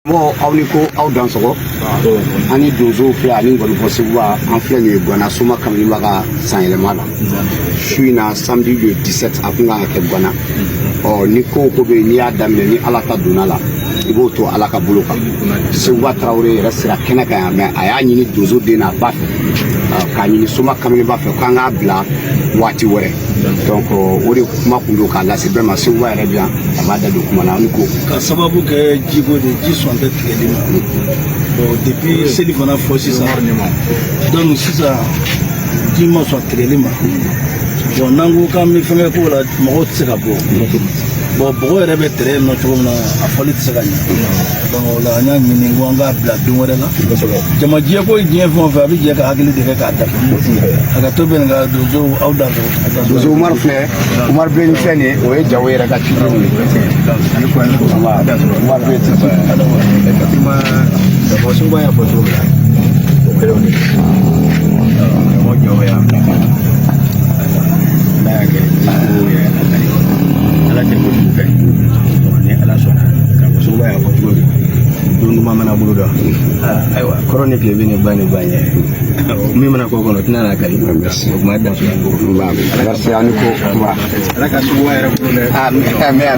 Bon, aw dan sɔgɔ ani donsow fɛ ani ngɔnifɔ seguba an filɛ nin ye Guana Soma Kameniba ka sanyɛlɛma la su in na samedi le 17 a kun kan ka kɛ Guana ni ko ko bɛ n'i y'a daminɛ ni Ala ta donna la i b'o to Ala ka bolo kan Seguba Tarawele yɛrɛ sira kɛnɛ kan yan mais a y'a ɲini donso den n'a ba fɛ k'a ɲini Soma Kameniba fɛ k'an k'a bila waati wɛrɛ donc o de kuma kun don k'a lase bɛɛ ma Seguba yɛrɛ bi yan a b'a da don kuma na ani ko ka sababu kɛ jiko de ji sɔn tɛ tigɛli ma bon depuis seli fana fɔ sisan donc sisan ji ma sɔn tigɛli ma bon n'an ko k'an bɛ fɛngɛ k'o la mɔgɔw tɛ se ka bɔ bon bɔgɔ yɛrɛ bɛ tɛrɛ nɔ cogo min na a fɔli tɛ se ka ɲɛ donc o la an y'a ɲini ko an k'a bila don wɛrɛ la jamajɛ ko diɲɛ fɛn o fɛn a bɛ jɛ ka hakili de kɛ k'a dafa a ka to bɛ nin ka donso aw da fɛ donso Umaru filɛ Umaru Bilen filɛ nin ye o ye Jawo yɛrɛ ka cidenw ye Umaru Bilen tɛ effectivement d'abord Seguba y'a fɔ cogo min na o kɛlen de mɔgɔ Jawo y'a bila n'a y'a kɛ cidenw ye Ala tɛ ko jugu fɛ ni Ala sɔnna ka fɔ Seguba y'a fɔ cogo min don duman mana bolo dɔn ayiwa kɔrɔ ni tile bɛ ne ba ni ba ɲɛ min mana k'o kɔnɔ o tɛna n'a kari o kuma dan so merci ani ko Ala ka Seguba yɛrɛ bolo dɛ amin